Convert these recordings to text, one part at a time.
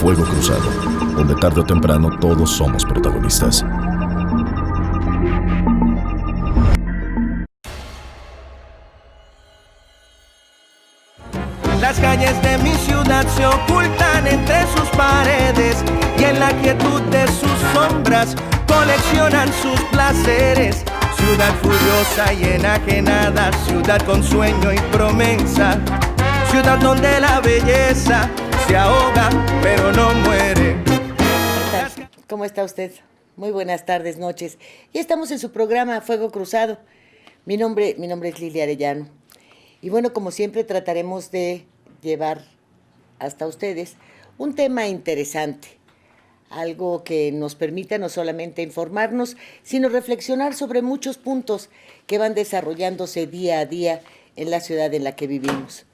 Fuego Cruzado, donde tarde o temprano todos somos protagonistas. Las calles de mi ciudad se ocultan entre sus paredes y en la quietud de sus sombras coleccionan sus placeres. Ciudad furiosa y enajenada, ciudad con sueño y promesa, ciudad donde la belleza se ahoga pero no muere. ¿Cómo está usted? Muy buenas tardes, noches. Ya estamos en su programa Fuego Cruzado. Mi nombre es Lilia Arellano. Y bueno, como siempre trataremos de llevar hasta ustedes un tema interesante, algo que nos permita no solamente informarnos, sino reflexionar sobre muchos puntos que van desarrollándose día a día en la ciudad en la que vivimos.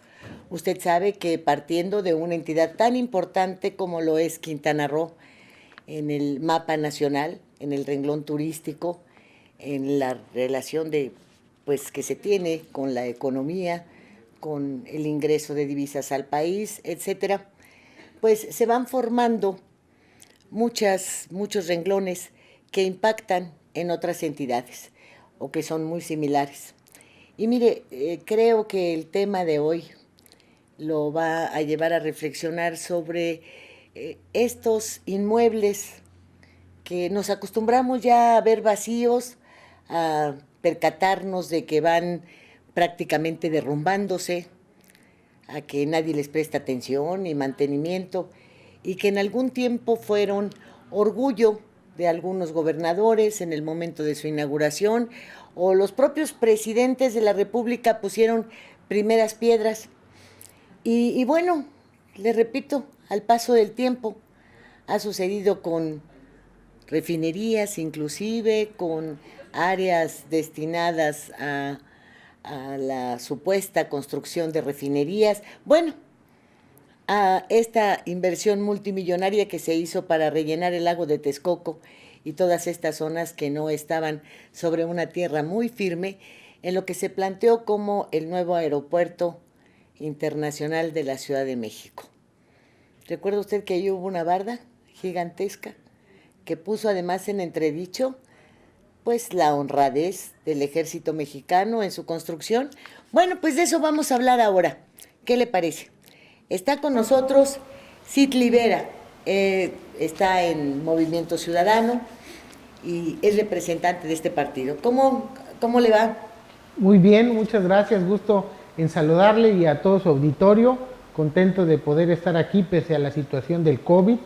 Usted sabe que partiendo de una entidad tan importante como lo es Quintana Roo, en el mapa nacional, en el renglón turístico, en la relación que se tiene con la economía, con el ingreso de divisas al país, etcétera, pues se van formando muchos renglones que impactan en otras entidades o que son muy similares. Y mire, creo que el tema de hoy lo va a llevar a reflexionar sobre estos inmuebles que nos acostumbramos ya a ver vacíos, a percatarnos de que van prácticamente derrumbándose, a que nadie les presta atención ni mantenimiento, y que en algún tiempo fueron orgullo de algunos gobernadores en el momento de su inauguración, o los propios presidentes de la República pusieron primeras piedras. Y bueno, le repito, al paso del tiempo ha sucedido con refinerías, inclusive con áreas destinadas a la supuesta construcción de refinerías, bueno, a esta inversión multimillonaria que se hizo para rellenar el lago de Texcoco y todas estas zonas que no estaban sobre una tierra muy firme, en lo que se planteó como el nuevo aeropuerto internacional de la Ciudad de México. ¿Recuerda usted que ahí hubo una barda gigantesca que puso además en entredicho pues la honradez del ejército mexicano en su construcción? Bueno, pues de eso vamos a hablar ahora. ¿Qué le parece? Está con nosotros Citli Vera, está en Movimiento Ciudadano y es representante de este partido. ¿Cómo le va? Muy bien, muchas gracias, gusto en saludarle y a todo su auditorio, contento de poder estar aquí pese a la situación del COVID.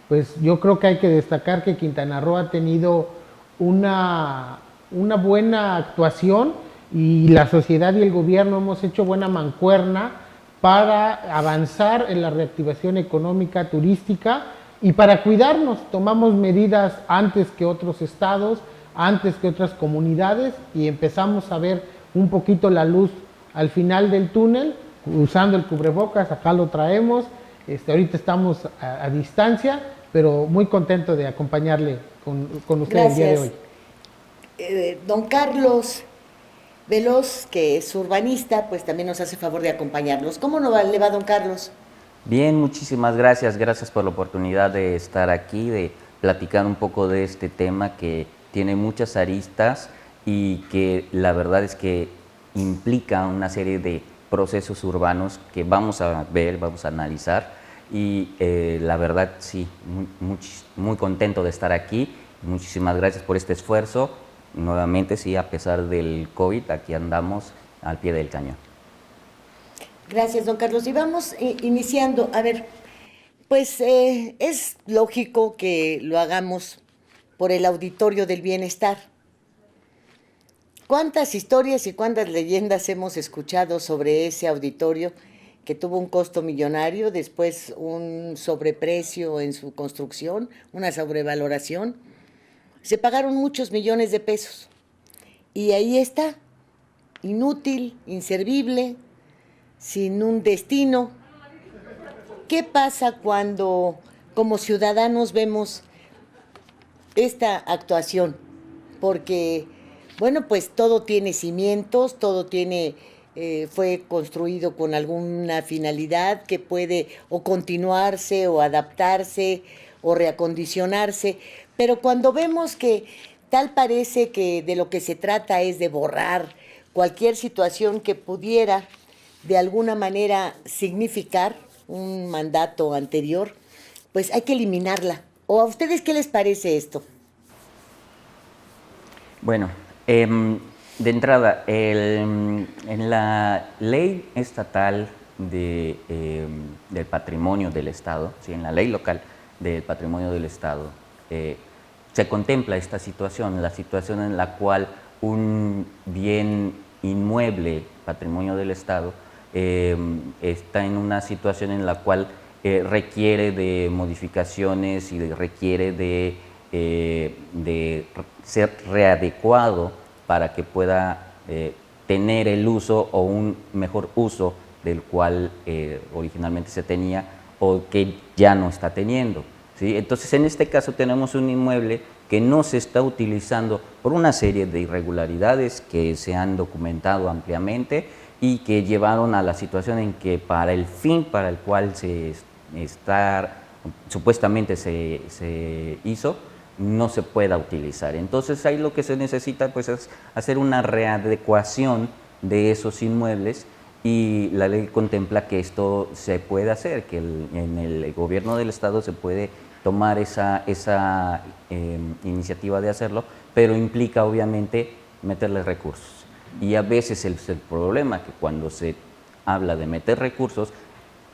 Pues yo creo que hay que destacar que Quintana Roo ha tenido una buena actuación y la sociedad y el gobierno hemos hecho buena mancuerna para avanzar en la reactivación económica, turística y para cuidarnos. Tomamos medidas antes que otros estados, antes que otras comunidades y empezamos a ver un poquito la luz al final del túnel, usando el cubrebocas, acá lo traemos, ahorita estamos a distancia, pero muy contento de acompañarle con usted. Gracias. El día de hoy. Don Carlos Veloz, que es urbanista, pues también nos hace favor de acompañarnos. ¿Cómo le va, don Carlos? Bien, muchísimas gracias. Gracias por la oportunidad de estar aquí, de platicar un poco de este tema que tiene muchas aristas y que la verdad es que implica una serie de procesos urbanos que vamos a ver, vamos a analizar. Y la verdad, sí, muy contento de estar aquí. Muchísimas gracias por este esfuerzo. Nuevamente, sí, a pesar del COVID, aquí andamos al pie del cañón. Gracias, don Carlos. Y vamos iniciando. A ver, pues es lógico que lo hagamos por el Auditorio del Bienestar. ¿Cuántas historias y cuántas leyendas hemos escuchado sobre ese auditorio que tuvo un costo millonario, después un sobreprecio en su construcción, una sobrevaloración? Se pagaron muchos millones de pesos y ahí está, inútil, inservible, sin un destino. ¿Qué pasa cuando como ciudadanos vemos esta actuación? Porque, bueno, pues todo tiene cimientos, todo tiene fue construido con alguna finalidad que puede o continuarse o adaptarse o reacondicionarse, pero cuando vemos que tal parece que de lo que se trata es de borrar cualquier situación que pudiera de alguna manera significar un mandato anterior, pues hay que eliminarla. ¿O a ustedes qué les parece esto? Bueno, de entrada, en la ley estatal del patrimonio del Estado, ¿sí? En la ley local del patrimonio del Estado, se contempla esta situación, la situación en la cual un bien inmueble, patrimonio del Estado, está en una situación en la cual requiere de modificaciones y requiere de ser readecuado para que pueda tener el uso o un mejor uso del cual originalmente se tenía o que ya no está teniendo, ¿sí? Entonces, en este caso tenemos un inmueble que no se está utilizando por una serie de irregularidades que se han documentado ampliamente y que llevaron a la situación en que para el fin para el cual supuestamente se hizo, no se pueda utilizar. Entonces ahí lo que se necesita pues es hacer una readecuación de esos inmuebles y la ley contempla que esto se puede hacer, que en el gobierno del Estado se puede tomar esa iniciativa de hacerlo, pero implica obviamente meterle recursos. Y a veces el problema que cuando se habla de meter recursos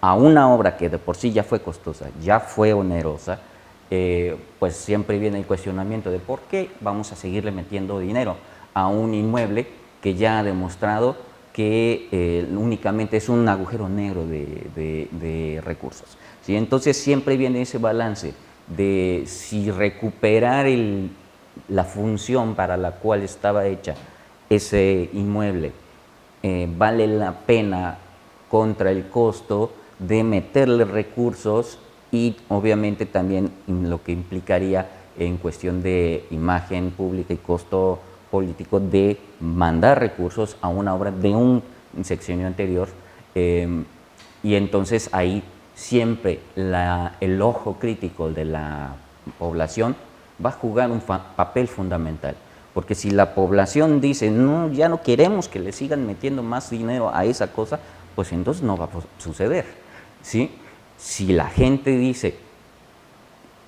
a una obra que de por sí ya fue costosa, ya fue onerosa, pues siempre viene el cuestionamiento de por qué vamos a seguirle metiendo dinero a un inmueble que ya ha demostrado que únicamente es un agujero negro de recursos, ¿sí? Entonces siempre viene ese balance de si recuperar la función para la cual estaba hecha ese inmueble vale la pena contra el costo de meterle recursos y obviamente también lo que implicaría en cuestión de imagen pública y costo político de mandar recursos a una obra de un sexenio anterior, y entonces ahí siempre el ojo crítico de la población va a jugar un papel fundamental, porque si la población dice no, ya no queremos que le sigan metiendo más dinero a esa cosa, pues entonces no va a suceder, ¿sí? Si la gente dice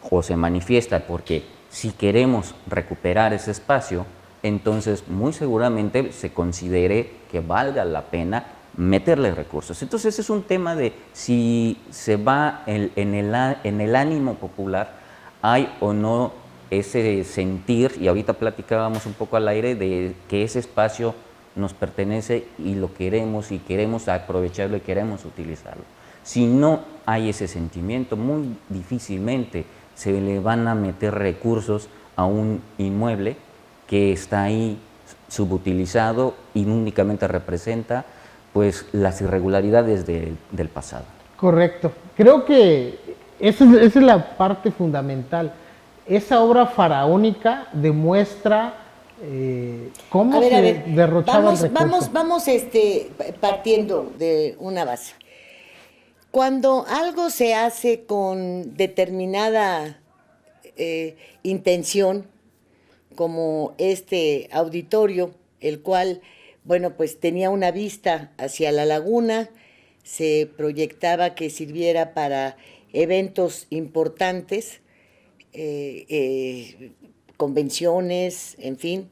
o se manifiesta porque si queremos recuperar ese espacio, entonces muy seguramente se considere que valga la pena meterle recursos. Entonces es un tema de si se va en el ánimo popular, hay o no ese sentir, y ahorita platicábamos un poco al aire de que ese espacio nos pertenece y lo queremos y queremos aprovecharlo y queremos utilizarlo. Si no hay ese sentimiento, muy difícilmente se le van a meter recursos a un inmueble que está ahí subutilizado y únicamente representa pues las irregularidades del pasado. Correcto. Creo que esa es la parte fundamental. Esa obra faraónica demuestra cómo se derrochaba el recurso. Vamos partiendo de una base. Cuando algo se hace con determinada intención, como este auditorio, el cual, bueno, pues tenía una vista hacia la laguna, se proyectaba que sirviera para eventos importantes, convenciones, en fin,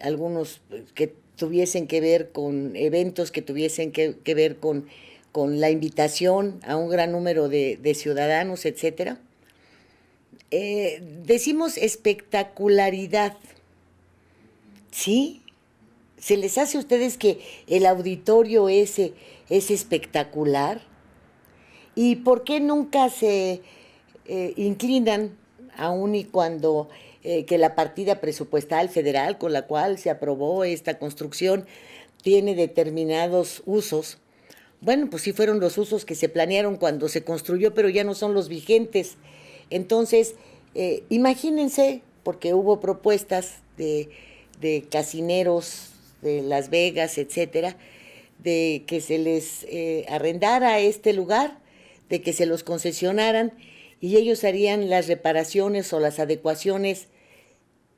algunos que tuviesen que ver con eventos, que tuviesen que ver con la invitación a un gran número de ciudadanos, etcétera. Decimos espectacularidad, ¿sí? ¿Se les hace a ustedes que el auditorio ese es espectacular? ¿Y por qué nunca se inclinan, aun y cuando que la partida presupuestal federal con la cual se aprobó esta construcción tiene determinados usos? Bueno, pues sí fueron los usos que se planearon cuando se construyó, pero ya no son los vigentes. Entonces, imagínense, porque hubo propuestas de casineros de Las Vegas, etcétera, de que se les arrendara este lugar, de que se los concesionaran y ellos harían las reparaciones o las adecuaciones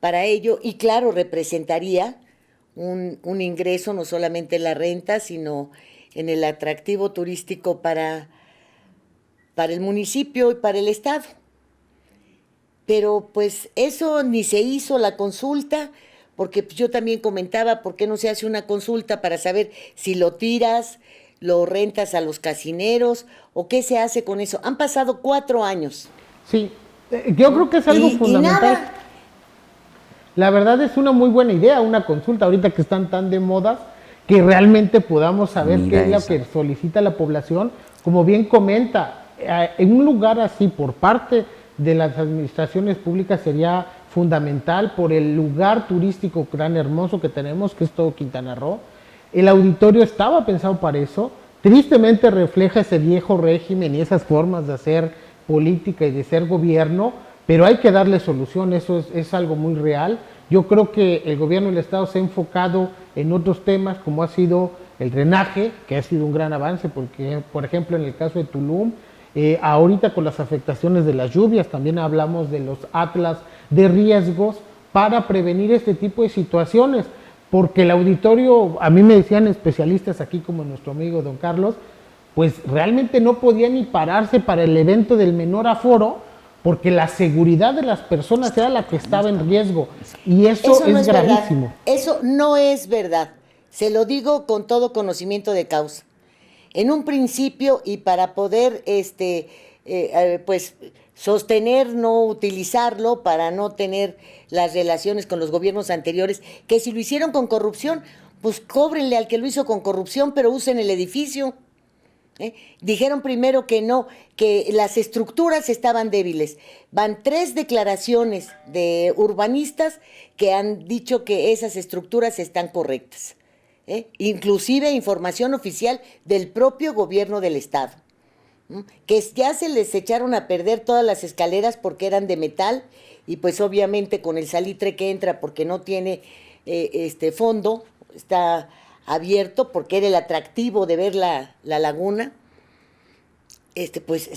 para ello, y claro, representaría un ingreso no solamente en la renta, sino en el atractivo turístico para el municipio y para el estado. Pero pues eso ni se hizo la consulta, porque yo también comentaba, ¿por qué no se hace una consulta para saber si lo tiras, lo rentas a los casineros o qué se hace con eso? Han pasado 4 años. Sí, yo creo que es algo fundamental. Nada. La verdad es una muy buena idea, una consulta, ahorita que están tan de moda, que realmente podamos saber qué es lo que solicita la población. Como bien comenta, en un lugar así, por parte de las administraciones públicas, sería fundamental por el lugar turístico tan hermoso que tenemos, que es todo Quintana Roo. El auditorio estaba pensado para eso, tristemente refleja ese viejo régimen y esas formas de hacer política y de ser gobierno, pero hay que darle solución, eso es algo muy real. Yo creo que el gobierno del estado se ha enfocado en otros temas, como ha sido el drenaje, que ha sido un gran avance, porque, por ejemplo, en el caso de Tulum, ahorita con las afectaciones de las lluvias, también hablamos de los atlas de riesgos para prevenir este tipo de situaciones, porque el auditorio, a mí me decían especialistas aquí, como nuestro amigo don Carlos, pues realmente no podía ni pararse para el evento del menor aforo, porque la seguridad de las personas era la que estaba en riesgo, y eso no es gravísimo. Verdad. Eso no es verdad, se lo digo con todo conocimiento de causa. En un principio, y para poder pues sostener, no utilizarlo, para no tener las relaciones con los gobiernos anteriores, que si lo hicieron con corrupción, pues cóbrenle al que lo hizo con corrupción, pero usen el edificio. Dijeron primero que no, que las estructuras estaban débiles. Van 3 declaraciones de urbanistas que han dicho que esas estructuras están correctas. Inclusive información oficial del propio gobierno del estado. Que ya se les echaron a perder todas las escaleras porque eran de metal, y pues obviamente con el salitre que entra, porque no tiene fondo, está abierto porque era el atractivo de ver la laguna. Pues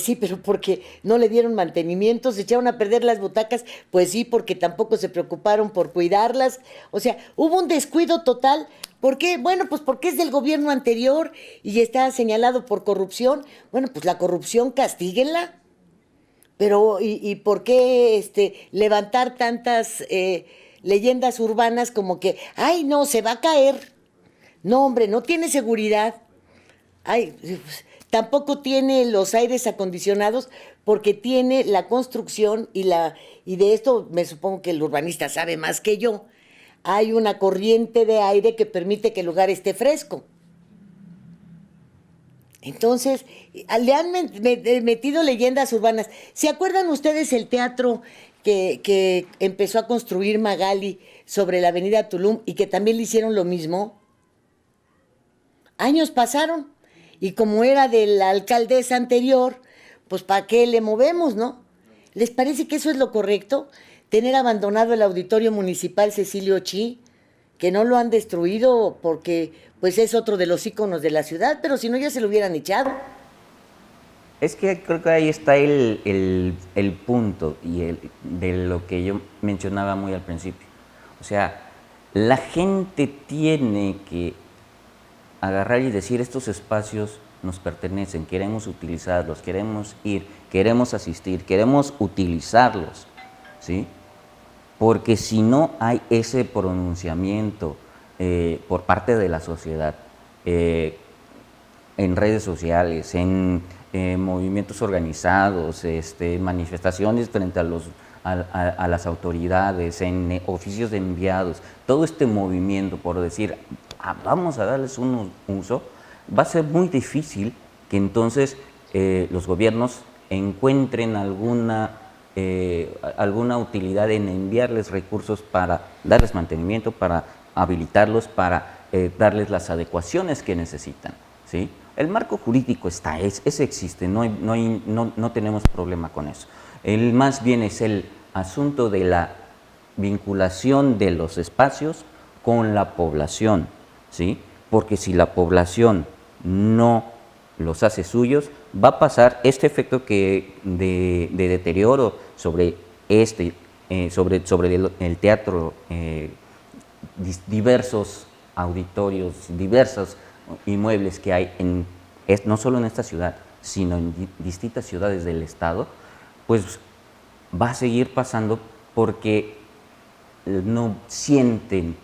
sí, pero porque no le dieron mantenimiento, se echaron a perder las butacas, pues sí, porque tampoco se preocuparon por cuidarlas. O sea, hubo un descuido total. ¿Por qué? Bueno, pues porque es del gobierno anterior y está señalado por corrupción. Bueno, pues la corrupción castíguenla. Pero, ¿y por qué levantar tantas leyendas urbanas como que, ay, no, se va a caer? No, hombre, no tiene seguridad. Ay, tampoco tiene los aires acondicionados, porque tiene la construcción y de esto me supongo que el urbanista sabe más que yo. Hay una corriente de aire que permite que el lugar esté fresco. Entonces, le han metido leyendas urbanas. ¿Se acuerdan ustedes el teatro que empezó a construir Magali sobre la avenida Tulum y que también le hicieron lo mismo? Años pasaron, y como era de la alcaldesa anterior, pues ¿para qué le movemos, no? ¿Les parece que eso es lo correcto? Tener abandonado el auditorio municipal Cecilio Chi, que no lo han destruido porque pues es otro de los íconos de la ciudad, pero si no ya se lo hubieran echado. Es que creo que ahí está el punto de lo que yo mencionaba muy al principio. O sea, la gente tiene que agarrar y decir, estos espacios nos pertenecen, queremos utilizarlos, queremos ir, queremos asistir, queremos utilizarlos, ¿sí? Porque si no hay ese pronunciamiento por parte de la sociedad, en redes sociales, en movimientos organizados, manifestaciones frente a las autoridades, en oficios de enviados, todo este movimiento por decir, vamos a darles un uso, va a ser muy difícil que entonces los gobiernos encuentren alguna utilidad en enviarles recursos para darles mantenimiento, para habilitarlos, para darles las adecuaciones que necesitan, ¿sí? El marco jurídico está, ese existe, no tenemos problema con eso. Más bien es el asunto de la vinculación de los espacios con la población, ¿sí? Porque si la población no los hace suyos, va a pasar este efecto de deterioro sobre el teatro, diversos auditorios, diversos inmuebles que hay no solo en esta ciudad, sino en distintas ciudades del estado, pues va a seguir pasando porque no sienten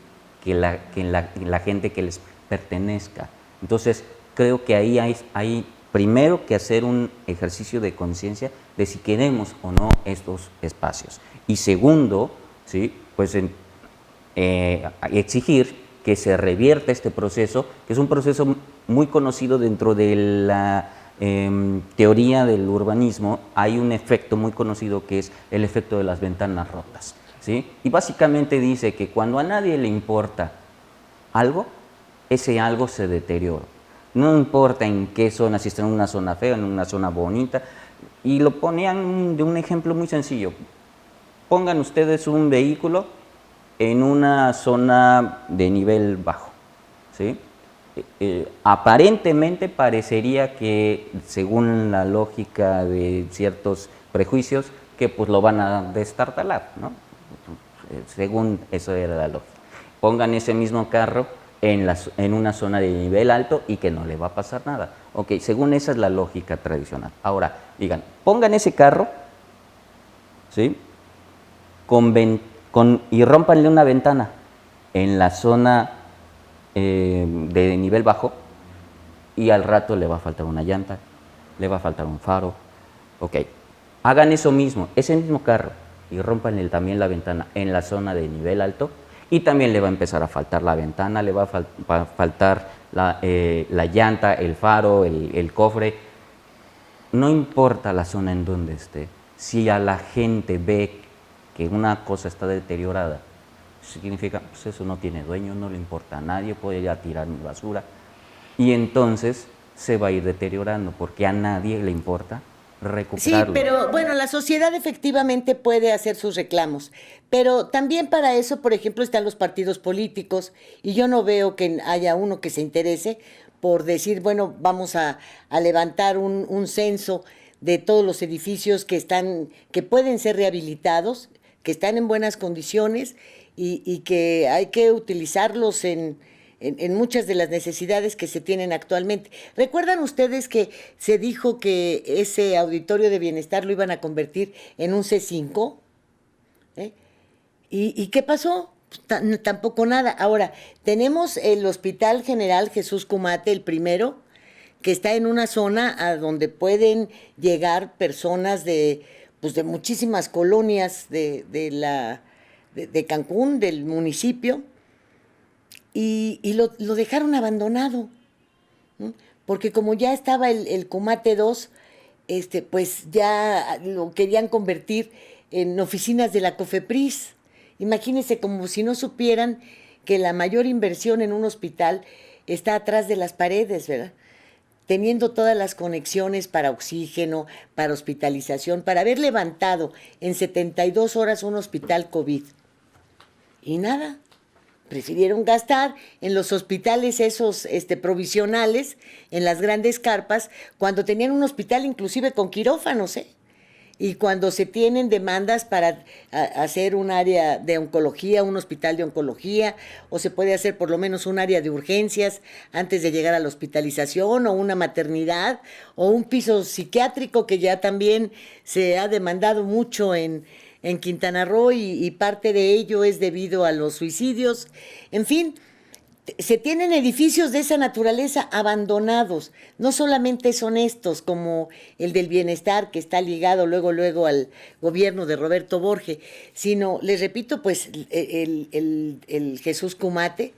que la gente que les pertenezca. Entonces, creo que ahí hay primero que hacer un ejercicio de conciencia de si queremos o no estos espacios. Y segundo, ¿sí? Pues exigir que se revierta este proceso, que es un proceso muy conocido dentro de la teoría del urbanismo. Hay un efecto muy conocido que es el efecto de las ventanas rotas, ¿sí? Y básicamente dice que cuando a nadie le importa algo, ese algo se deteriora. No importa en qué zona, si está en una zona fea, en una zona bonita. Y lo ponían de un ejemplo muy sencillo. Pongan ustedes un vehículo en una zona de nivel bajo, ¿sí? Aparentemente parecería que, según la lógica de ciertos prejuicios, que pues lo van a destartalar, ¿no? Según eso era la lógica. Pongan ese mismo carro en una zona de nivel alto y que no le va a pasar nada. Ok, según esa es la lógica tradicional. Ahora, digan, pongan ese carro, ¿sí? Y rómpanle una ventana en la zona de nivel bajo y al rato le va a faltar una llanta, le va a faltar un faro. Ok, hagan eso mismo, ese mismo carro, y rómpanle también la ventana en la zona de nivel alto y también le va a empezar a faltar la ventana, le va a faltar la llanta, el faro, el cofre. No importa la zona en donde esté, si a la gente ve que una cosa está deteriorada, significa, pues eso no tiene dueño, no le importa a nadie, puede ir a tirar mi basura, y entonces se va a ir deteriorando porque a nadie le importa recuperarlo. Sí, pero bueno, la sociedad efectivamente puede hacer sus reclamos, pero también para eso, por ejemplo, están los partidos políticos y yo no veo que haya uno que se interese por decir, bueno, vamos a levantar un censo de todos los edificios que pueden ser rehabilitados, que están en buenas condiciones y que hay que utilizarlos en muchas de las necesidades que se tienen actualmente. ¿Recuerdan ustedes que se dijo que ese auditorio de bienestar lo iban a convertir en un C5? ¿Y qué pasó? Tampoco nada. Ahora, tenemos el Hospital General Jesús Cumate, el primero, que está en una zona a donde pueden llegar personas de muchísimas colonias de Cancún, del municipio, y lo dejaron abandonado, ¿no? Porque como ya estaba el Cumate 2, pues ya lo querían convertir en oficinas de la COFEPRIS. Imagínense, como si no supieran que la mayor inversión en un hospital está atrás de las paredes, ¿verdad? Teniendo todas las conexiones para oxígeno, para hospitalización, para haber levantado en 72 horas un hospital COVID. Y nada, prefirieron gastar en los hospitales esos provisionales, en las grandes carpas, cuando tenían un hospital inclusive con quirófanos, y cuando se tienen demandas para hacer un área de oncología, un hospital de oncología, o se puede hacer por lo menos un área de urgencias antes de llegar a la hospitalización, o una maternidad, o un piso psiquiátrico que ya también se ha demandado mucho en Quintana Roo y parte de ello es debido a los suicidios. En fin, se tienen edificios de esa naturaleza abandonados. No solamente son estos, como el del bienestar, que está ligado luego al gobierno de Roberto Borge, sino, les repito, pues el Jesús Cumate.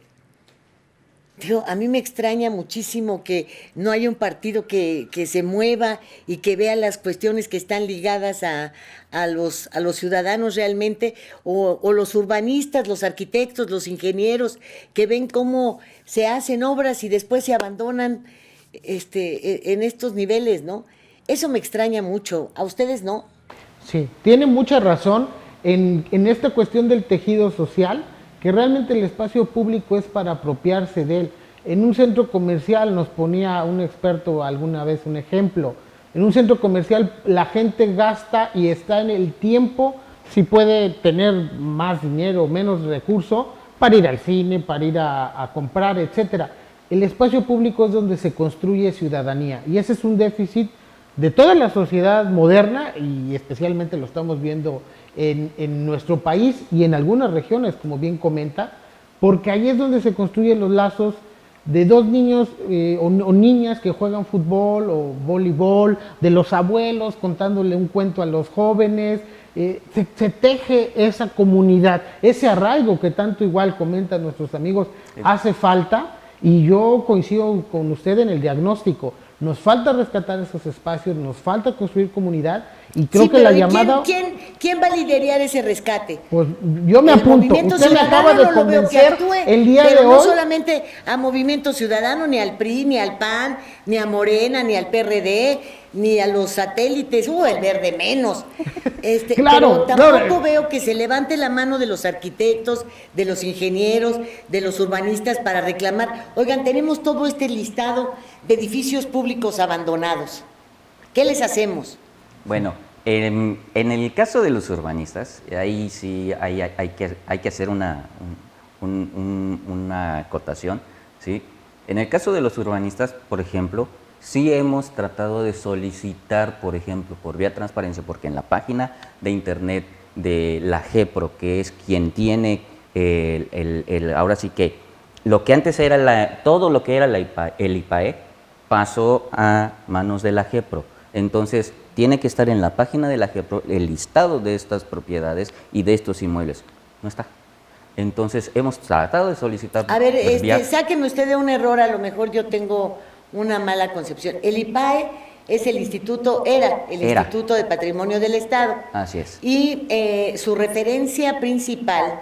Digo, a mí me extraña muchísimo que no haya un partido que se mueva y que vea las cuestiones que están ligadas a los ciudadanos realmente, o los urbanistas, los arquitectos, los ingenieros, que ven cómo se hacen obras y después se abandonan en estos niveles, ¿no? Eso me extraña mucho. ¿A ustedes no? Sí, tiene mucha razón en esta cuestión del tejido social, que realmente el espacio público es para apropiarse de él. En un centro comercial, nos ponía un experto alguna vez un ejemplo, en un centro comercial la gente gasta y está en el tiempo, si puede tener más dinero o menos recursos, para ir al cine, para ir a comprar, etcétera. El espacio público es donde se construye ciudadanía y ese es un déficit de toda la sociedad moderna y especialmente lo estamos viendo en nuestro país y en algunas regiones, como bien comenta, porque ahí es donde se construyen los lazos de dos niños o niñas que juegan fútbol o voleibol, de los abuelos contándole un cuento a los jóvenes, se teje esa comunidad, ese arraigo que tanto igual comentan nuestros amigos, hace falta, y yo coincido con usted en el diagnóstico. Nos falta rescatar esos espacios, nos falta construir comunidad y creo que la llamada... ¿Quién va a liderar ese rescate? Pues yo me apunto, usted me acaba de convencer el día de hoy. No solamente a Movimiento Ciudadano, ni al PRI, ni al PAN, ni a Morena, ni al PRD, ni a los satélites, el verde menos. Claro, pero tampoco veo que se levante la mano de los arquitectos, de los ingenieros, de los urbanistas para reclamar, oigan, tenemos todo este listado de edificios públicos abandonados. ¿Qué les hacemos? Bueno, en el caso de los urbanistas, ahí sí hay que hacer una acotación, ¿sí? En el caso de los urbanistas, por ejemplo, sí hemos tratado de solicitar, por ejemplo, por vía transparencia, porque en la página de internet de la GEPRO, que es quien tiene ahora sí que lo que antes era todo lo que era el IPAE pasó a manos de la GEPRO. Entonces, tiene que estar en la página de la GEPRO el listado de estas propiedades y de estos inmuebles. No está. Entonces, hemos tratado de solicitar... A ver, sáqueme usted de un error, a lo mejor yo tengo una mala concepción. El IPAE es el Instituto de Patrimonio del Estado. Así es. Y su referencia principal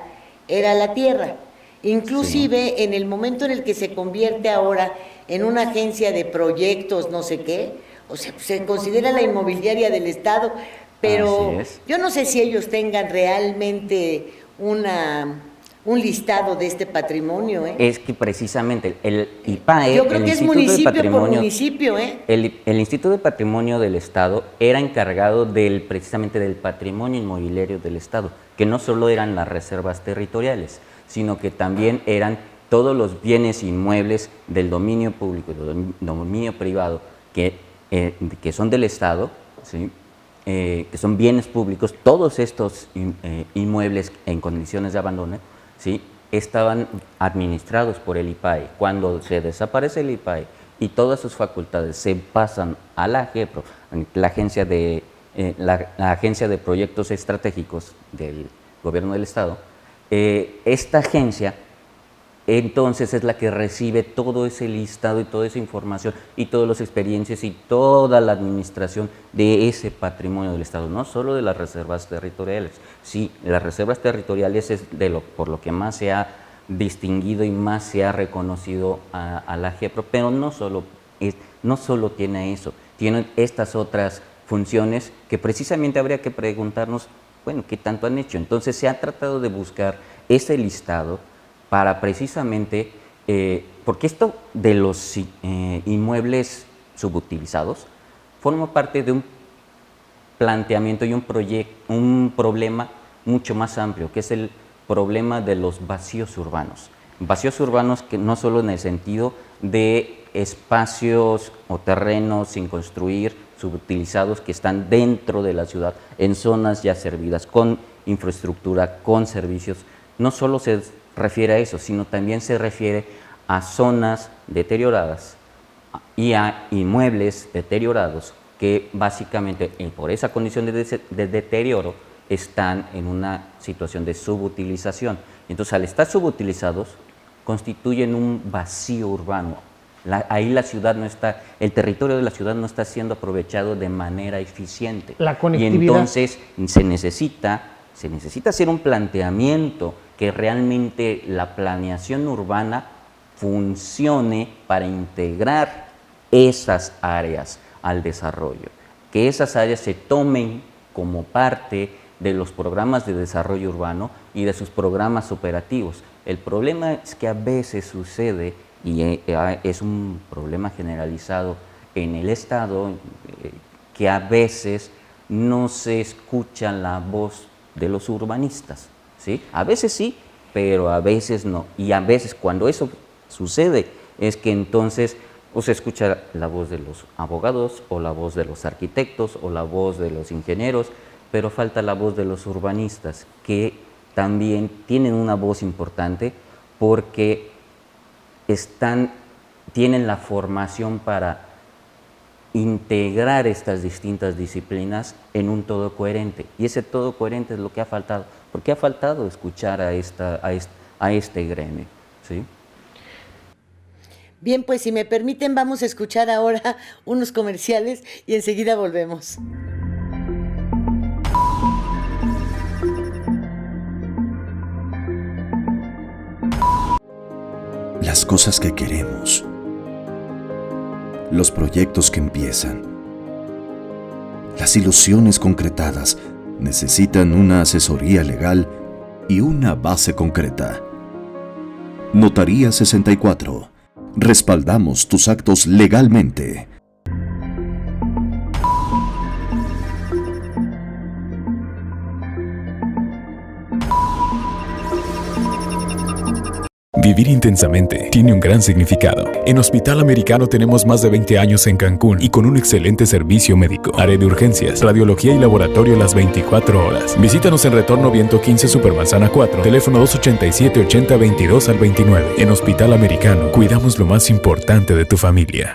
era la tierra. Inclusive, sí, en el momento en el que se convierte ahora en una agencia de proyectos, no sé qué, o sea, se considera la inmobiliaria del Estado, pero yo no sé si ellos tengan realmente un listado de este patrimonio. Es que precisamente el IPAE, yo creo que es municipio por municipio. El Instituto de Patrimonio del Estado era encargado precisamente del patrimonio inmobiliario del Estado, que no solo eran las reservas territoriales, sino que también eran todos los bienes inmuebles del dominio público y del dominio privado que son del Estado, ¿sí? Que son bienes públicos. Todos estos inmuebles en condiciones de abandono, ¿sí?, estaban administrados por el IPAE. Cuando se desaparece el IPAE y todas sus facultades se pasan a la GEPRO, la Agencia de Proyectos Estratégicos del Gobierno del Estado, esta agencia entonces es la que recibe todo ese listado y toda esa información y todas las experiencias y toda la administración de ese patrimonio del Estado, no solo de las reservas territoriales. Sí, las reservas territoriales es por lo que más se ha distinguido y más se ha reconocido a la GEPRO, pero no solo tiene eso, tiene estas otras funciones que precisamente habría que preguntarnos, bueno, ¿qué tanto han hecho? Entonces se ha tratado de buscar ese listado para precisamente, porque esto de los inmuebles subutilizados forma parte de un planteamiento y un problema mucho más amplio, que es el problema de los vacíos urbanos. Vacíos urbanos que no solo en el sentido de espacios o terrenos sin construir, subutilizados, que están dentro de la ciudad, en zonas ya servidas, con infraestructura, con servicios. No solo se refiere a eso, sino también se refiere a zonas deterioradas y a inmuebles deteriorados que básicamente por esa condición de deterioro están en una situación de subutilización. Entonces, al estar subutilizados, constituyen un vacío urbano. Ahí la ciudad no está, el territorio de la ciudad no está siendo aprovechado de manera eficiente. La conectividad. Y entonces se necesita hacer un planteamiento que realmente la planeación urbana funcione para integrar esas áreas al desarrollo, que esas áreas se tomen como parte de los programas de desarrollo urbano y de sus programas operativos. El problema es que a veces sucede, y es un problema generalizado en el Estado, que a veces no se escucha la voz de los urbanistas, ¿sí? A veces sí, pero a veces no. Y a veces cuando eso sucede es que entonces o se escucha la voz de los abogados o la voz de los arquitectos o la voz de los ingenieros, pero falta la voz de los urbanistas, que también tienen una voz importante porque tienen la formación para integrar estas distintas disciplinas en un todo coherente. Y ese todo coherente es lo que ha faltado, porque ha faltado escuchar a este gremio, ¿sí? Bien, pues si me permiten, vamos a escuchar ahora unos comerciales y enseguida volvemos. Las cosas que queremos, los proyectos que empiezan, las ilusiones concretadas necesitan una asesoría legal y una base concreta. Notaría 64. Respaldamos tus actos legalmente. Vivir intensamente tiene un gran significado. En Hospital Americano tenemos más de 20 años en Cancún y con un excelente servicio médico. Área de urgencias, radiología y laboratorio las 24 horas. Visítanos en Retorno Viento 15 Supermanzana 4, teléfono 287-8022 al 29. En Hospital Americano, cuidamos lo más importante de tu familia.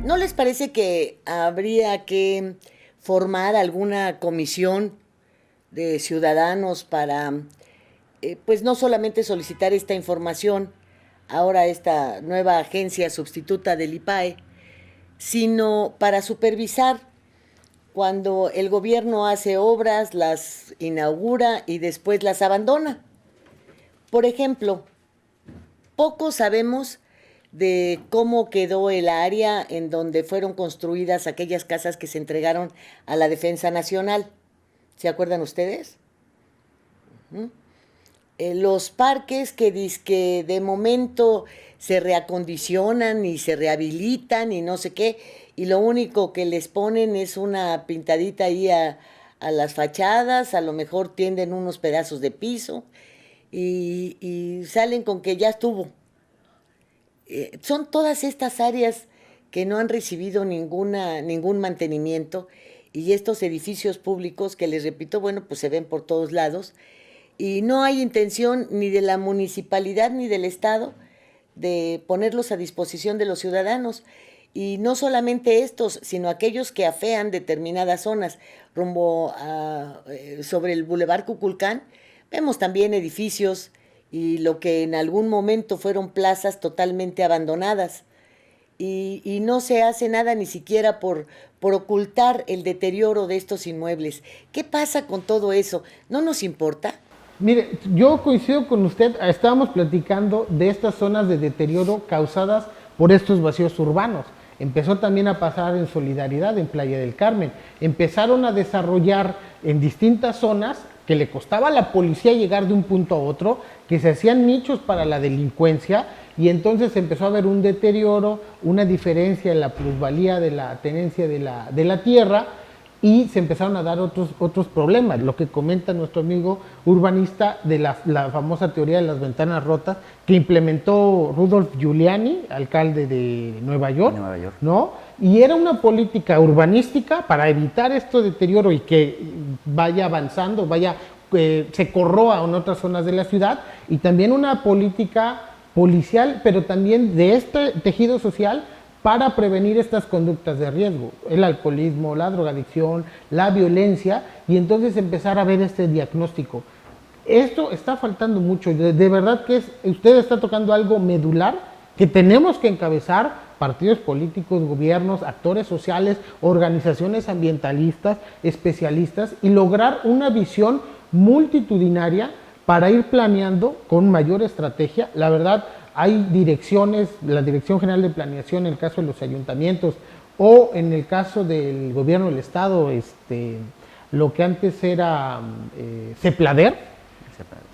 ¿No les parece que habría que formar alguna comisión de ciudadanos para, pues no solamente solicitar esta información, ahora esta nueva agencia sustituta del IPAE, sino para supervisar cuando el gobierno hace obras, las inaugura y después las abandona? Por ejemplo, poco sabemos de cómo quedó el área en donde fueron construidas aquellas casas que se entregaron a la Defensa Nacional. ¿Se acuerdan ustedes? Los parques que dizque de momento se reacondicionan y se rehabilitan y no sé qué, y lo único que les ponen es una pintadita ahí a las fachadas, a lo mejor tienden unos pedazos de piso y salen con que ya estuvo. Son todas estas áreas que no han recibido ningún mantenimiento, y estos edificios públicos que, les repito, bueno, pues se ven por todos lados, y no hay intención ni de la municipalidad ni del Estado de ponerlos a disposición de los ciudadanos. Y no solamente estos, sino aquellos que afean determinadas zonas. Rumbo sobre el Boulevard Cuculcán, vemos también edificios y lo que en algún momento fueron plazas totalmente abandonadas. Y no se hace nada ni siquiera por ocultar el deterioro de estos inmuebles. ¿Qué pasa con todo eso? ¿No nos importa? Mire, yo coincido con usted. Estábamos platicando de estas zonas de deterioro causadas por estos vacíos urbanos. Empezó también a pasar en Solidaridad, en Playa del Carmen. Empezaron a desarrollar en distintas zonas que le costaba a la policía llegar de un punto a otro, que se hacían nichos para la delincuencia, y entonces empezó a haber un deterioro, una diferencia en la plusvalía de la tenencia de la tierra, y se empezaron a dar otros problemas. Lo que comenta nuestro amigo urbanista de la famosa teoría de las ventanas rotas, que implementó Rudolph Giuliani, alcalde de Nueva York, ¿no? Y era una política urbanística para evitar este deterioro y que vaya avanzando, se corroa en otras zonas de la ciudad, y también una política policial, pero también de este tejido social, para prevenir estas conductas de riesgo, el alcoholismo, la drogadicción, la violencia, y entonces empezar a ver este diagnóstico. Esto está faltando mucho, de verdad que usted está tocando algo medular que tenemos que encabezar partidos políticos, gobiernos, actores sociales, organizaciones ambientalistas, especialistas, y lograr una visión multitudinaria para ir planeando con mayor estrategia. La verdad, hay direcciones, la Dirección General de Planeación en el caso de los ayuntamientos o en el caso del gobierno del estado, lo que antes era CEPLADER,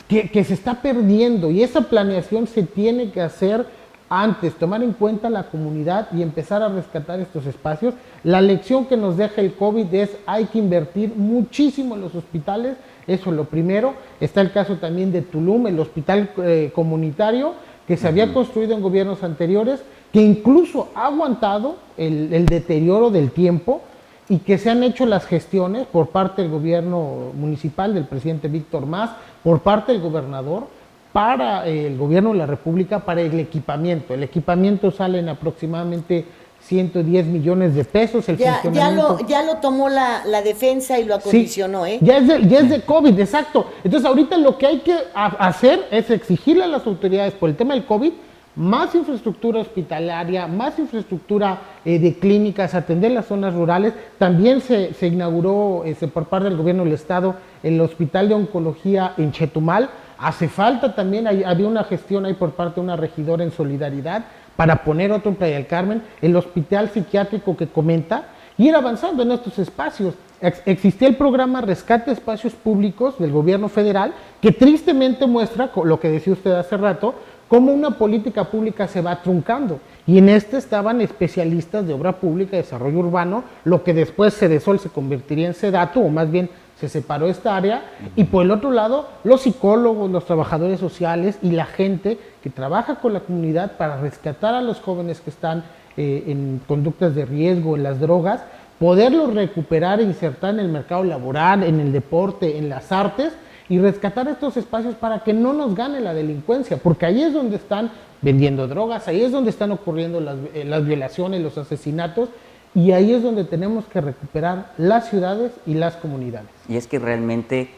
que se está perdiendo, y esa planeación se tiene que hacer antes, tomar en cuenta la comunidad y empezar a rescatar estos espacios. La lección que nos deja el COVID es: hay que invertir muchísimo en los hospitales, eso es lo primero. Está el caso también de Tulum, el hospital comunitario que se había construido en gobiernos anteriores, que incluso ha aguantado el deterioro del tiempo, y que se han hecho las gestiones por parte del gobierno municipal, del presidente Víctor Mas, por parte del gobernador, para el gobierno de la República, para el equipamiento. El equipamiento sale en aproximadamente 110 millones de pesos. Ya lo tomó la defensa y lo acondicionó, sí, ya es de COVID, exacto. Entonces ahorita lo que hay que hacer es exigirle a las autoridades, por el tema del COVID, más infraestructura hospitalaria, más infraestructura de clínicas, atender las zonas rurales. También se inauguró por parte del gobierno del estado el hospital de oncología en Chetumal. Hace falta también, había una gestión ahí por parte de una regidora en Solidaridad para poner otro en Playa del Carmen, el hospital psiquiátrico que comenta, y ir avanzando en estos espacios. Existía el programa Rescate Espacios Públicos del gobierno federal, que tristemente muestra, lo que decía usted hace rato, cómo una política pública se va truncando. Y en estaban especialistas de obra pública y desarrollo urbano, lo que después Sedesol se convertiría en Sedatu, o más bien se separó esta área, y por el otro lado, los psicólogos, los trabajadores sociales y la gente que trabaja con la comunidad para rescatar a los jóvenes que están en conductas de riesgo, en las drogas, poderlos recuperar e insertar en el mercado laboral, en el deporte, en las artes, y rescatar estos espacios para que no nos gane la delincuencia, porque ahí es donde están vendiendo drogas, ahí es donde están ocurriendo las violaciones, los asesinatos, y ahí es donde tenemos que recuperar las ciudades y las comunidades. Y es que realmente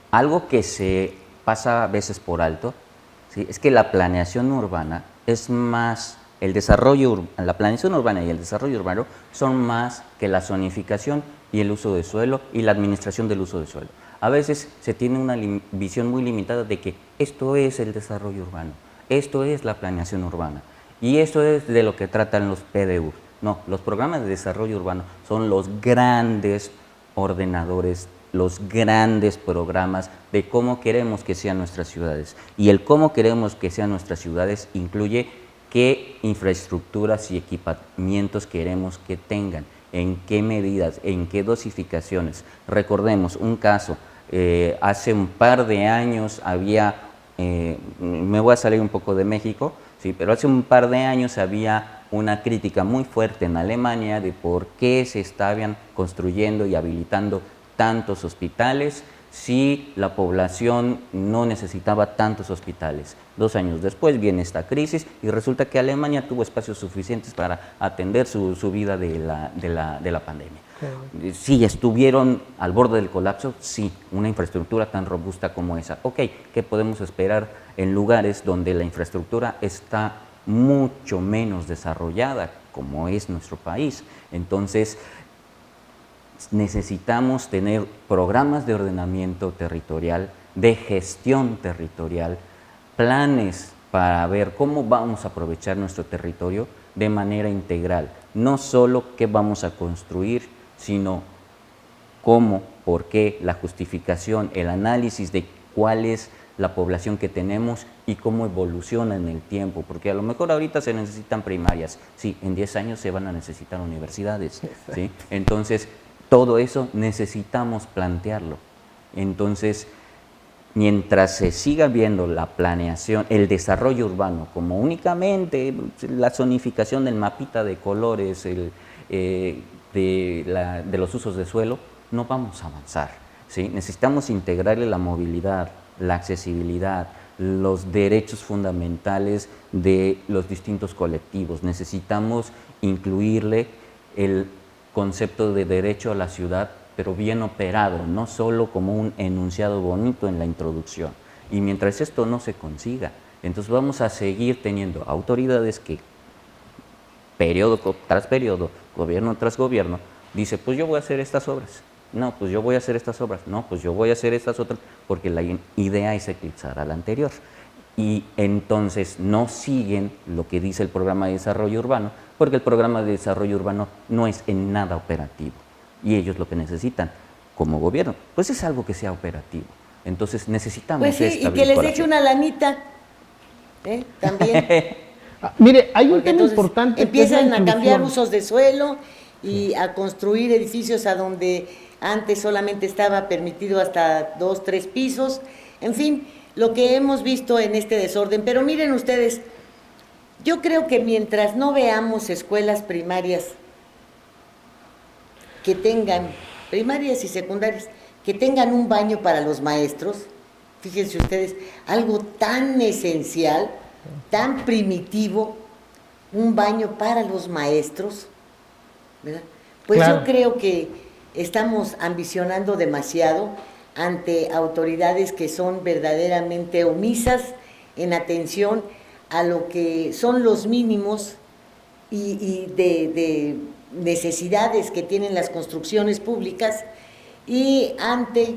algo que se pasa a veces por alto, ¿sí?, es que la planeación urbana es más, la planeación urbana y el desarrollo urbano son más que la zonificación y el uso de suelo y la administración del uso de suelo. A veces se tiene una visión muy limitada de que esto es el desarrollo urbano, esto es la planeación urbana, y esto es de lo que tratan los PDU. No, los programas de desarrollo urbano son los grandes ordenadores, los grandes programas de cómo queremos que sean nuestras ciudades. Y el cómo queremos que sean nuestras ciudades incluye qué infraestructuras y equipamientos queremos que tengan, en qué medidas, en qué dosificaciones. Recordemos un caso, hace un par de años había, me voy a salir un poco de México, sí, pero hace un par de años había una crítica muy fuerte en Alemania de por qué se estaban construyendo y habilitando tantos hospitales si la población no necesitaba tantos hospitales. 2 años después viene esta crisis y resulta que Alemania tuvo espacios suficientes para atender su vida de la pandemia. Okay. Sí, estuvieron al borde del colapso, sí, una infraestructura tan robusta como esa. Ok, ¿qué podemos esperar en lugares donde la infraestructura está mucho menos desarrollada, como es nuestro país? Entonces, necesitamos tener programas de ordenamiento territorial, de gestión territorial, planes para ver cómo vamos a aprovechar nuestro territorio de manera integral. No solo qué vamos a construir, sino cómo, por qué, la justificación, el análisis de cuál es la población que tenemos y cómo evoluciona en el tiempo, porque a lo mejor ahorita se necesitan primarias, sí, en 10 años se van a necesitar universidades, ¿sí? Entonces, todo eso necesitamos plantearlo. Entonces, mientras se siga viendo la planeación, el desarrollo urbano como únicamente la zonificación del mapita de colores, de los usos de suelo, no vamos a avanzar, ¿sí? Necesitamos integrarle la movilidad, la accesibilidad, los derechos fundamentales de los distintos colectivos. Necesitamos incluirle el concepto de derecho a la ciudad, pero bien operado, no solo como un enunciado bonito en la introducción. Y mientras esto no se consiga, Entonces vamos a seguir teniendo autoridades que periodo tras periodo, gobierno tras gobierno, dice, pues yo voy a hacer estas obras. No, pues yo voy a hacer estas obras. No, pues yo voy a hacer estas otras, porque la idea es eclipsar a la anterior. Y entonces no siguen lo que dice el programa de desarrollo urbano, porque el programa de desarrollo urbano no es en nada operativo. Y ellos lo que necesitan como gobierno, pues es algo que sea operativo. Entonces necesitamos pues sí, y que les deje una lanita, también. Mire, hay un Porque tema entonces importante. empiezan a cambiar usos de suelo y a construir edificios a donde antes solamente estaba permitido hasta 2, 3 pisos. En fin, lo que hemos visto en este desorden. Pero miren ustedes, yo creo que mientras no veamos escuelas primarias que tengan, primarias y secundarias, que tengan un baño para los maestros, fíjense ustedes, algo tan esencial, tan primitivo, un baño para los maestros, ¿verdad? Pues claro, yo creo que estamos ambicionando demasiado ante autoridades que son verdaderamente omisas en atención a lo que son los mínimos y de necesidades que tienen las construcciones públicas, y ante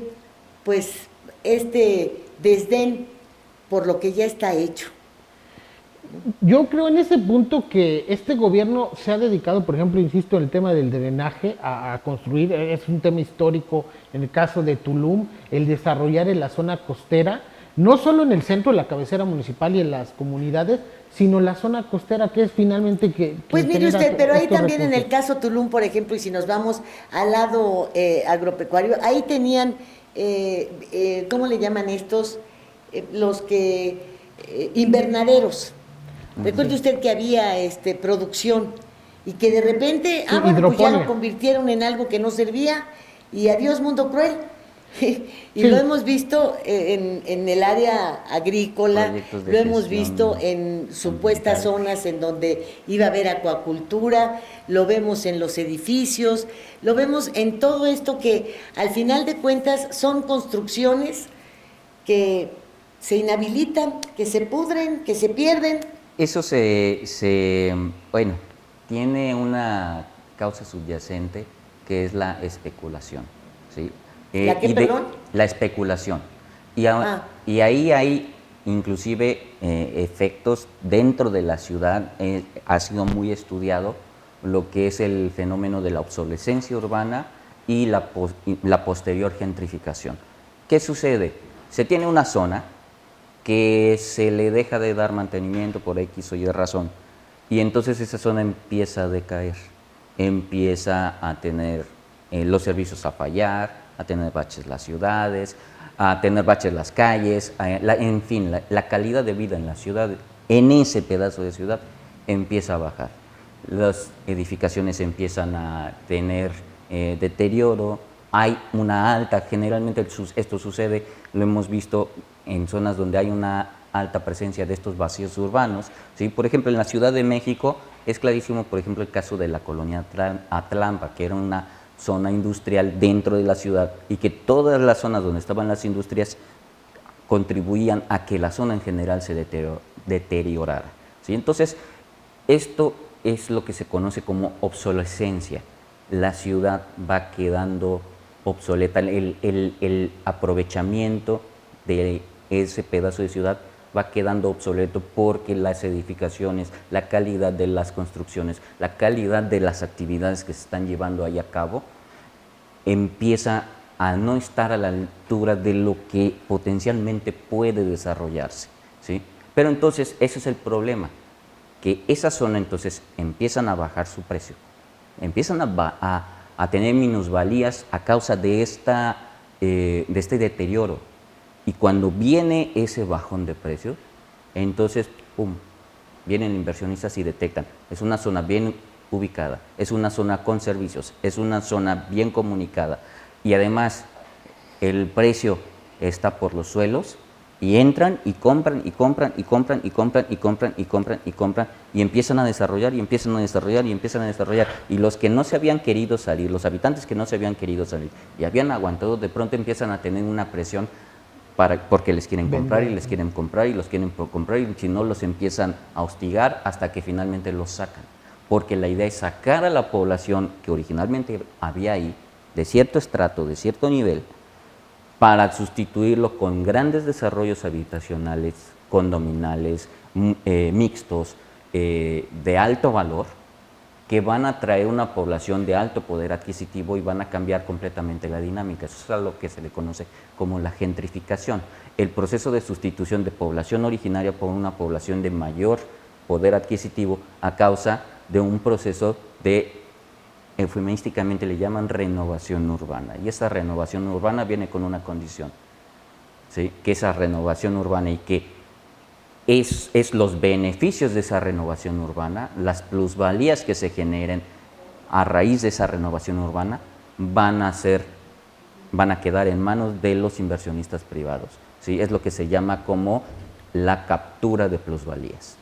pues este desdén por lo que ya está hecho. Yo creo en ese punto que este gobierno se ha dedicado, por ejemplo, insisto, en el tema del drenaje, a construir, es un tema histórico en el caso de Tulum, el desarrollar en la zona costera, no solo en el centro de la cabecera municipal y en las comunidades, sino la zona costera, que es finalmente que pues mire usted, pero ahí también recursos. En el caso Tulum, por ejemplo, y si nos vamos al lado agropecuario, ahí tenían, ¿cómo le llaman estos? Los que, invernaderos. Recuerde usted que había producción y que de repente, sí, bueno, pues ya lo convirtieron en algo que no servía y adiós mundo cruel. Y sí, lo hemos visto en el área agrícola, lo hemos visto en supuestas zonas en donde iba a haber acuacultura, lo vemos en los edificios, lo vemos en todo esto que al final de cuentas son construcciones que se inhabilitan, que se pudren, que se pierden. Eso bueno, tiene una causa subyacente que es la especulación, ¿sí? ¿La qué, perdón? La especulación. Y ahí hay inclusive efectos dentro de la ciudad, ha sido muy estudiado lo que es el fenómeno de la obsolescencia urbana y la posterior gentrificación. ¿Qué sucede? Se tiene una zona que se le deja de dar mantenimiento por X o Y razón, y entonces esa zona empieza a decaer, empieza a tener los servicios a fallar, a tener baches las ciudades, a tener baches las calles, en fin, la calidad de vida en la ciudad, en ese pedazo de ciudad, empieza a bajar. Las edificaciones empiezan a tener deterioro, hay una alta, generalmente esto sucede, lo hemos visto en zonas donde hay una alta presencia de estos vacíos urbanos, ¿sí? Por ejemplo, en la Ciudad de México es clarísimo, por ejemplo, el caso de la colonia Atlampa, que era una zona industrial dentro de la ciudad y que todas las zonas donde estaban las industrias contribuían a que la zona en general se deteriorara, ¿sí? Entonces, esto es lo que se conoce como obsolescencia. La ciudad va quedando obsoleta, el aprovechamiento de ese pedazo de ciudad va quedando obsoleto porque las edificaciones, la calidad de las construcciones, la calidad de las actividades que se están llevando ahí a cabo, empieza a no estar a la altura de lo que potencialmente puede desarrollarse, ¿sí? Pero entonces ese es el problema, que esa zona entonces empiezan a bajar su precio, empiezan a tener minusvalías a causa de este deterioro. Y cuando viene ese bajón de precios, entonces, ¡pum!, vienen inversionistas y detectan. Es una zona bien ubicada, es una zona con servicios, es una zona bien comunicada. Y además, el precio está por los suelos y entran y compran y compran y compran y compran y compran y compran y compran y empiezan a desarrollar y empiezan a desarrollar y empiezan a desarrollar. Y los que no se habían querido salir, los habitantes que no se habían querido salir y habían aguantado, de pronto empiezan a tener una presión porque les quieren comprar y les quieren comprar y los quieren comprar, y si no los empiezan a hostigar hasta que finalmente los sacan. Porque la idea es sacar a la población que originalmente había ahí, de cierto estrato, de cierto nivel, para sustituirlo con grandes desarrollos habitacionales, condominales, mixtos, de alto valor, que van a traer una población de alto poder adquisitivo y van a cambiar completamente la dinámica. Eso es a lo que se le conoce como la gentrificación, el proceso de sustitución de población originaria por una población de mayor poder adquisitivo a causa de un proceso de, eufemísticamente le llaman renovación urbana, y esa renovación urbana viene con una condición, ¿sí? Que esa renovación urbana y que es los beneficios de esa renovación urbana, las plusvalías que se generen a raíz de esa renovación urbana van a quedar en manos de los inversionistas privados, ¿sí? Es lo que se llama como la captura de plusvalías.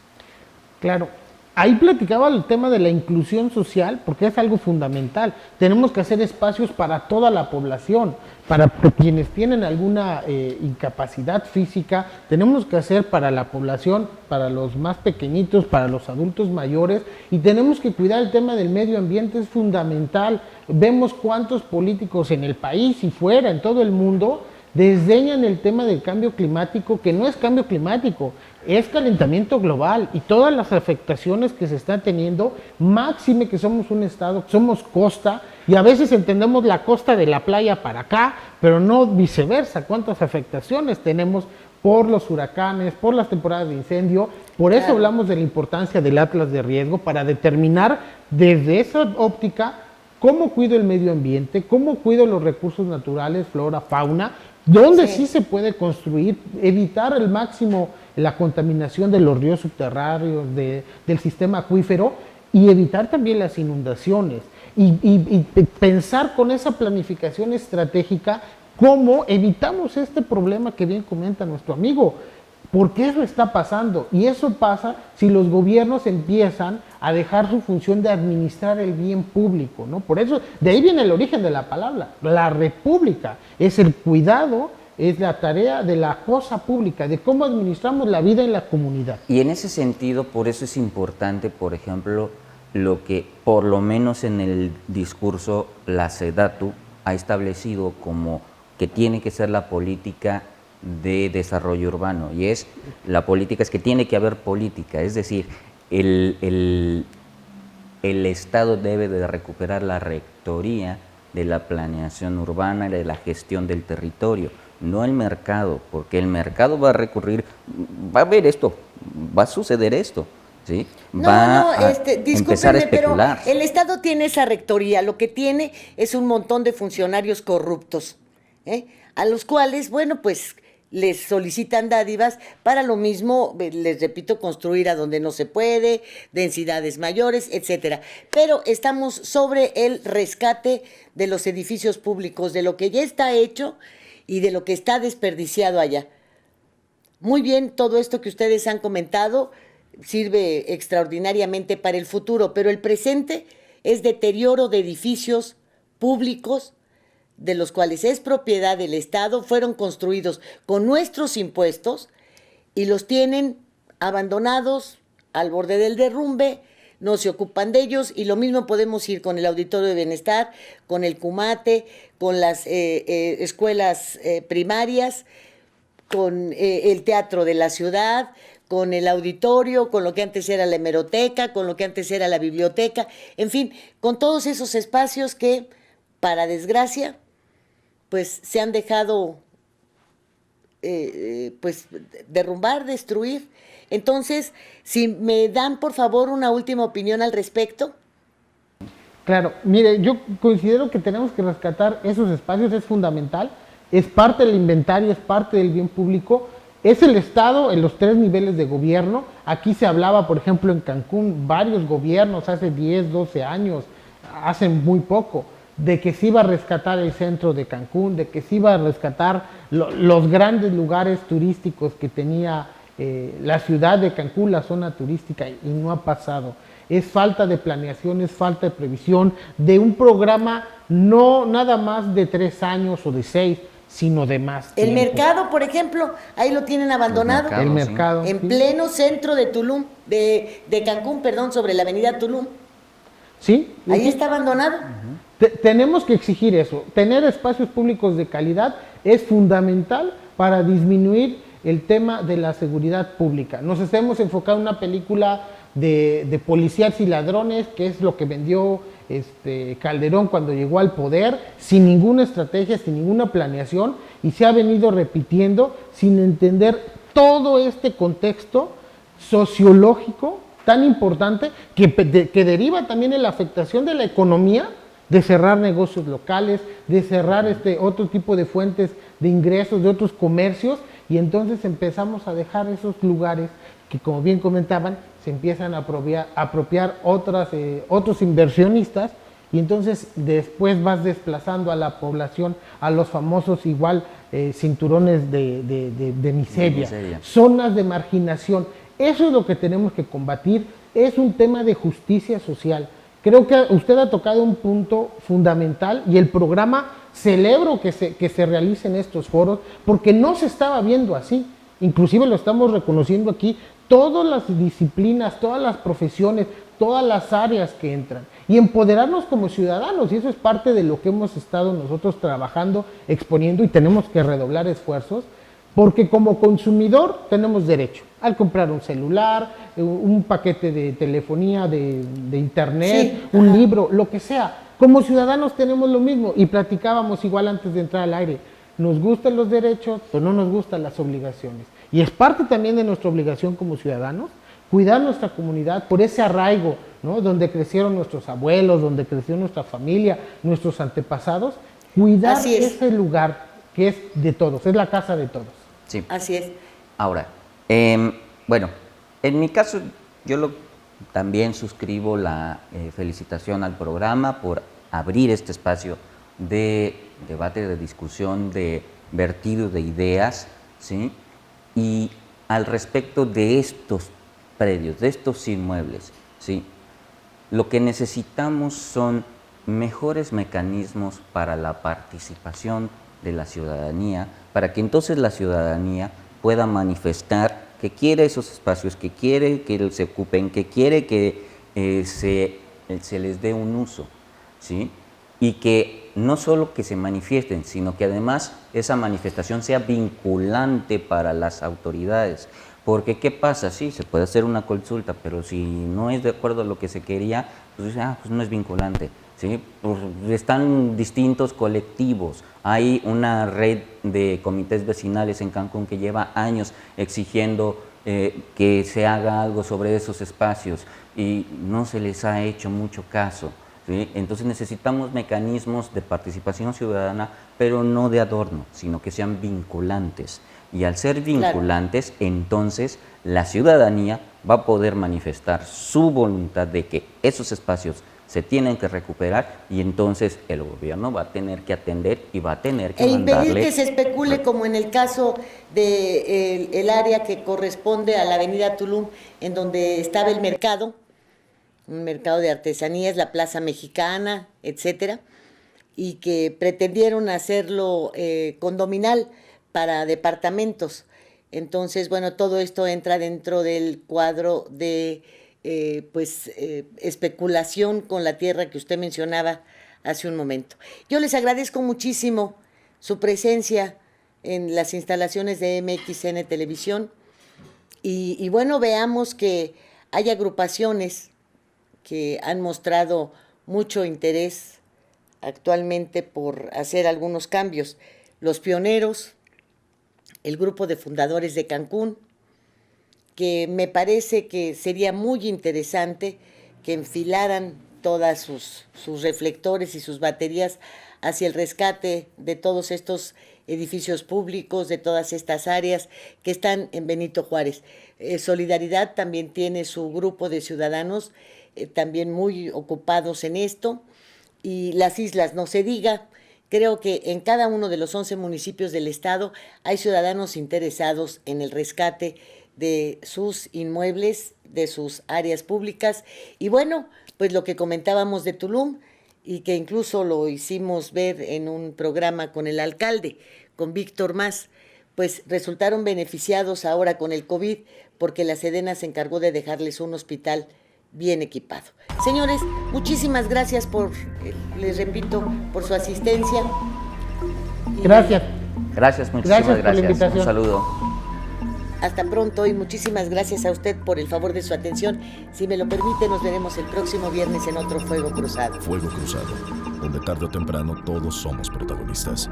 Claro. Ahí platicaba el tema de la inclusión social, porque es algo fundamental. Tenemos que hacer espacios para toda la población, para quienes tienen alguna incapacidad física, tenemos que hacer para la población, para los más pequeñitos, para los adultos mayores, y tenemos que cuidar el tema del medio ambiente, es fundamental. Vemos cuántos políticos en el país y fuera, en todo el mundo, desdeñan el tema del cambio climático, que no es cambio climático, es calentamiento global y todas las afectaciones que se están teniendo, máxime que somos un estado, somos costa, y a veces entendemos la costa de la playa para acá, pero no viceversa, cuántas afectaciones tenemos por los huracanes, por las temporadas de incendio. Por eso hablamos de la importancia del atlas de riesgo, para determinar desde esa óptica cómo cuido el medio ambiente, cómo cuido los recursos naturales, flora, fauna, donde sí se puede construir, evitar al máximo la contaminación de los ríos subterráneos, del sistema acuífero, y evitar también las inundaciones. Y pensar con esa planificación estratégica cómo evitamos este problema que bien comenta nuestro amigo, porque eso está pasando, y eso pasa si los gobiernos empiezan a dejar su función de administrar el bien público, ¿no? Por eso, de ahí viene el origen de la palabra, la república, es el cuidado, es la tarea de la cosa pública, de cómo administramos la vida en la comunidad. Y en ese sentido, por eso es importante, por ejemplo, lo que por lo menos en el discurso la SEDATU ha establecido como que tiene que ser la política de desarrollo urbano, y es la política, es que tiene que haber política, es decir, el Estado debe de recuperar la rectoría de la planeación urbana y de la gestión del territorio, no el mercado, porque el mercado va a recurrir, va a ver esto, va a suceder esto, ¿sí? Empezar a especular. Pero el Estado tiene esa rectoría, lo que tiene es un montón de funcionarios corruptos, a los cuales, bueno, pues les solicitan dádivas para lo mismo, les repito, construir a donde no se puede, densidades mayores, etcétera. Pero estamos sobre el rescate de los edificios públicos, de lo que ya está hecho y de lo que está desperdiciado allá. Muy bien, todo esto que ustedes han comentado sirve extraordinariamente para el futuro, pero el presente es deterioro de edificios públicos de los cuales es propiedad del Estado, fueron construidos con nuestros impuestos y los tienen abandonados al borde del derrumbe, no se ocupan de ellos, y lo mismo podemos ir con el Auditorio de Bienestar, con el Cumate, con las escuelas primarias, con el Teatro de la Ciudad, con el auditorio, con lo que antes era la hemeroteca, con lo que antes era la biblioteca, en fin, con todos esos espacios que, para desgracia, pues se han dejado pues derrumbar, destruir. Entonces, si me dan por favor una última opinión al respecto. Claro, mire, yo considero que tenemos que rescatar esos espacios, es fundamental, es parte del inventario, es parte del bien público, es el Estado en los 3 niveles de gobierno. Aquí se hablaba, por ejemplo, en Cancún, varios gobiernos hace 10, 12 años, hace muy poco, de que se iba a rescatar el centro de Cancún, de que se iba a rescatar los grandes lugares turísticos que tenía la ciudad de Cancún, la zona turística, y no ha pasado. Es falta de planeación, es falta de previsión, de un programa no nada más de 3 años o de 6, sino de más El tiempo. mercado, por ejemplo, ahí lo tienen abandonado. mercados, El sí. mercado. En sí. pleno centro de Tulum, de Cancún, perdón, sobre la avenida Tulum. Sí, Ahí sí. está abandonado. Tenemos que exigir eso. Tener espacios públicos de calidad es fundamental para disminuir el tema de la seguridad pública. Nos hemos enfocado en una película de policías y ladrones, que es lo que vendió Calderón cuando llegó al poder, sin ninguna estrategia, sin ninguna planeación, y se ha venido repitiendo sin entender todo este contexto sociológico tan importante que deriva también en la afectación de la economía, de cerrar negocios locales, de cerrar otro tipo de fuentes de ingresos, de otros comercios, y entonces empezamos a dejar esos lugares que, como bien comentaban, se empiezan a apropiar otros inversionistas, y entonces después vas desplazando a la población a los famosos igual cinturones de miseria, zonas de marginación. Eso es lo que tenemos que combatir, es un tema de justicia social. Creo que usted ha tocado un punto fundamental y el programa celebro que se realicen estos foros porque no se estaba viendo así. Inclusive lo estamos reconociendo aquí, todas las disciplinas, todas las profesiones, todas las áreas que entran. Y empoderarnos como ciudadanos, y eso es parte de lo que hemos estado nosotros trabajando, exponiendo, y tenemos que redoblar esfuerzos, porque como consumidor tenemos derecho al comprar un celular, un paquete de telefonía, de internet, Sí, un ajá. libro, lo que sea. Como ciudadanos tenemos lo mismo, y platicábamos igual antes de entrar al aire. Nos gustan los derechos, pero no nos gustan las obligaciones. Y es parte también de nuestra obligación como ciudadanos cuidar nuestra comunidad por ese arraigo, ¿no? Donde crecieron nuestros abuelos, donde creció nuestra familia, nuestros antepasados. Cuidar Así es. ese lugar que es de todos, es la casa de todos. Sí. Así es. Ahora, bueno, en mi caso también suscribo la felicitación al programa por abrir este espacio de debate, de discusión, de vertido de ideas, ¿sí? Y al respecto de estos predios, de estos inmuebles, ¿sí? Lo que necesitamos son mejores mecanismos para la participación de la ciudadanía, para que entonces la ciudadanía pueda manifestar que quiere esos espacios, que quiere que se ocupen, que quiere que se les dé un uso, ¿sí? Y que no solo que se manifiesten, sino que además esa manifestación sea vinculante para las autoridades. Porque, ¿qué pasa? Sí, se puede hacer una consulta, pero si no es de acuerdo a lo que se quería, pues no es vinculante, ¿sí? Pues están distintos colectivos. Hay una red de comités vecinales en Cancún que lleva años exigiendo que se haga algo sobre esos espacios y no se les ha hecho mucho caso, ¿sí? Entonces necesitamos mecanismos de participación ciudadana, pero no de adorno, sino que sean vinculantes. Y al ser vinculantes, entonces la ciudadanía va a poder manifestar su voluntad de que esos espacios se tienen que recuperar, y entonces el gobierno va a tener que atender y va a tener que impedir mandarle... que se especule, como en el caso de el área que corresponde a la avenida Tulum, en donde estaba el mercado, un mercado de artesanías, la Plaza Mexicana, etcétera, y que pretendieron hacerlo condominal para departamentos. Entonces, bueno, todo esto entra dentro del cuadro de especulación con la tierra que usted mencionaba hace un momento. Yo les agradezco muchísimo su presencia en las instalaciones de MXN Televisión y bueno, veamos que hay agrupaciones que han mostrado mucho interés actualmente por hacer algunos cambios. Los pioneros, el grupo de fundadores de Cancún, que me parece que sería muy interesante que enfilaran todas sus reflectores y sus baterías hacia el rescate de todos estos edificios públicos, de todas estas áreas que están en Benito Juárez. Solidaridad también tiene su grupo de ciudadanos también muy ocupados en esto, y las islas, no se diga. Creo que en cada uno de los 11 municipios del estado hay ciudadanos interesados en el rescate de sus inmuebles, de sus áreas públicas. Y bueno, pues lo que comentábamos de Tulum, y que incluso lo hicimos ver en un programa con el alcalde, con Víctor Más, pues resultaron beneficiados ahora con el COVID porque la Sedena se encargó de dejarles un hospital bien equipado. Señores, muchísimas gracias les repito, por su asistencia. Gracias. Gracias, muchísimas Gracias por la invitación. Un saludo. Hasta pronto y muchísimas gracias a usted por el favor de su atención. Si me lo permite, nos veremos el próximo viernes en otro Fuego Cruzado. Fuego Cruzado, donde tarde o temprano todos somos protagonistas.